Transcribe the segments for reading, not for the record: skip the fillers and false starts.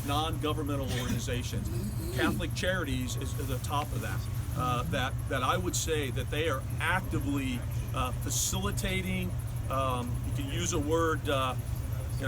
non-governmental organizations. Catholic Charities is at the top of that. That I would say that they are actively facilitating. You can use a word.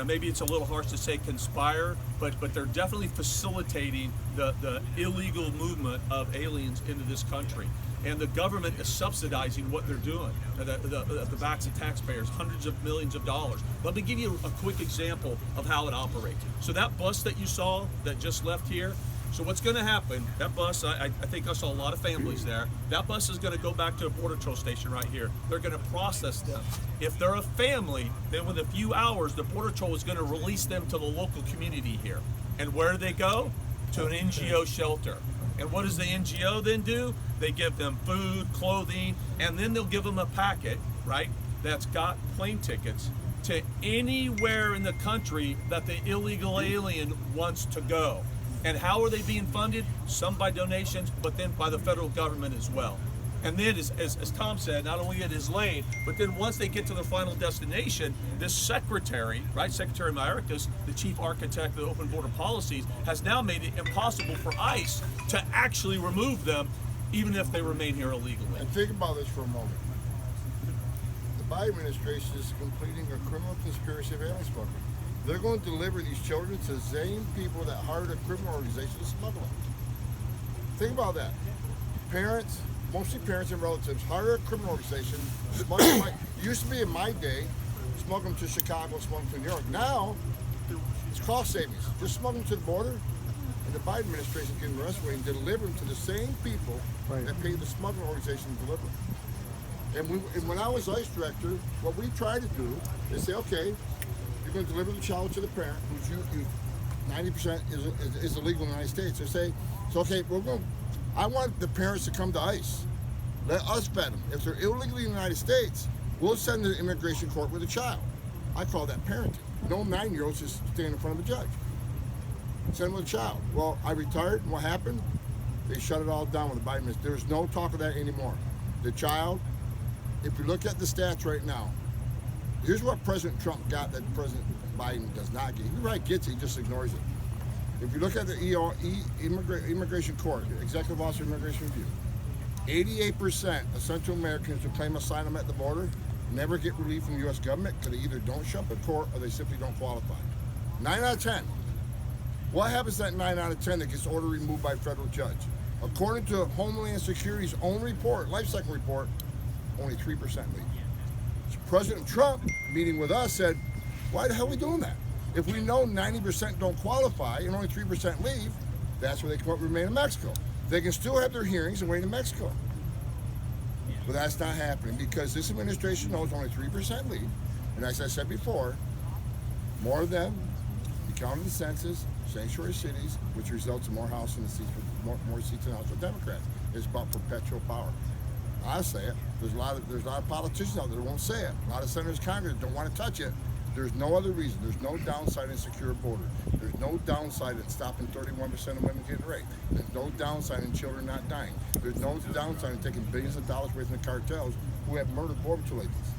Maybe it's a little harsh to say conspire, but they're definitely facilitating the illegal movement of aliens into this country. And the government is subsidizing what they're doing at the backs of taxpayers, hundreds of millions of dollars. Let me give you a quick example of how it operates. So that bus that you saw that just left here, so what's going to happen, that bus, I think I saw a lot of families there, that bus is going to go back to a border patrol station right here. They're going to process them. If they're a family, then within a few hours, the border patrol is going to release them to the local community here. And where do they go? To an NGO shelter. And what does the NGO then do? They give them food, clothing, and then they'll give them a packet, right, that's got plane tickets to anywhere in the country that the illegal alien wants to go. And how are they being funded? Some by donations, but then by the federal government as well. And then, as Tom said, not only it is laid, but then once they get to their final destination, this secretary, right, Secretary Mayorkas, the chief architect of the open border policies, has now made it impossible for ICE to actually remove them, even if they remain here illegally. And think about this for a moment. The Biden administration is completing a criminal conspiracy of alien smuggling. They're going to deliver these children to the same people that hired a criminal organization to smuggle them. Think about that. Parents, mostly parents and relatives, hire a criminal organization, smuggle them. It used to be in my day, smuggle them to Chicago, smuggle them to New York. Now, it's cost savings. Just smuggle them to the border, and the Biden administration can arrest them and deliver them to the same people that pay the smuggling organization to deliver them. And when I was ICE director, what we tried to do is say, okay, you're going to deliver the child to the parent, who's 90% is illegal in the United States. They say, so okay, I want the parents to come to ICE. Let us vet them. If they're illegally in the United States, we'll send them to immigration court with a child. I call that parenting. No 9-year-olds just stand in front of a judge. Send them with a child. Well, I retired, and what happened? They shut it all down with the Biden administration. There's no talk of that anymore. The child, if you look at the stats right now, here's what President Trump got that President Biden does not get. He right gets it, he just ignores it. If you look at the Immigration Court, Executive Officer of Immigration Review, 88% of Central Americans who claim asylum at the border never get relief from the U.S. government because they either don't show up at court or they simply don't qualify. 9 out of 10. What happens to that 9 out of 10 that gets order removed by a federal judge? According to Homeland Security's own report, life cycle report, only 3% leave. President Trump, meeting with us, said, why the hell are we doing that? If we know 90% don't qualify and only 3% leave, that's where they come up and remain in Mexico. They can still have their hearings and wait in Mexico. But that's not happening because this administration knows only 3% leave. And as I said before, more of them be counted in the census, sanctuary cities, which results in more House in the seats, more seats in the House for Democrats. It's about perpetual power. I say it. There's a lot of politicians out there that won't say it. A lot of senators, Congress don't want to touch it. There's no other reason. There's no downside in secure border. There's no downside in stopping 31% of women getting raped. There's no downside in children not dying. There's no downside in taking billions of dollars away from the cartels who have murdered border patrol agents.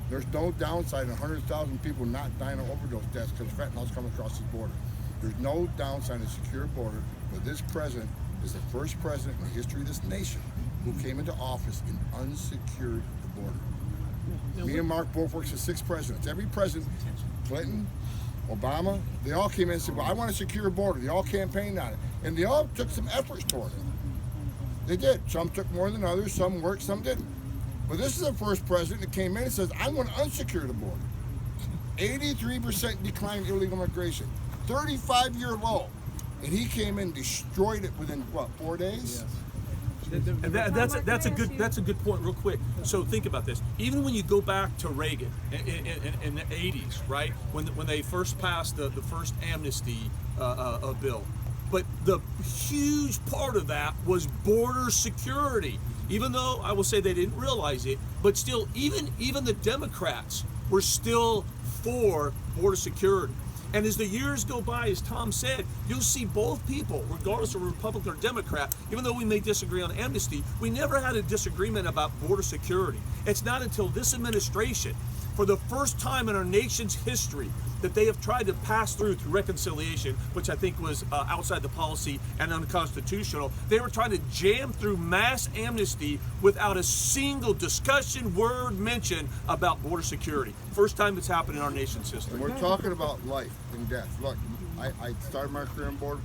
There's no downside in 100,000 people not dying of overdose deaths because fentanyl's coming across this border. There's no downside in a secure border, but this president is the first president in the history of this nation who came into office and unsecured the border. Me and Mark both worked for 6 presidents. Every president, Clinton, Obama, they all came in and said, well, I want a secure border. They all campaigned on it. And they all took some efforts toward it. They did. Some took more than others, some worked, some didn't. But this is the first president that came in and says, I want to unsecure the border. 83% decline in illegal migration, 35-year low. And he came in and destroyed it within, what, 4 days? Yes. And that's a good point. Real quick. So think about this. Even when you go back to Reagan in the 80s, right, when they first passed the first amnesty bill, but the huge part of that was border security. Even though I will say they didn't realize it, but still, even the Democrats were still for border security. And as the years go by, as Tom said, you'll see both people, regardless of Republican or Democrat, even though we may disagree on amnesty, we never had a disagreement about border security. It's not until this administration, for the first time in our nation's history, that they have tried to pass through reconciliation, which I think was outside the policy and unconstitutional. They were trying to jam through mass amnesty without a single discussion, word, mention about border security. First time it's happened in our nation's history. And we're talking about life and death. Look, I started my career on board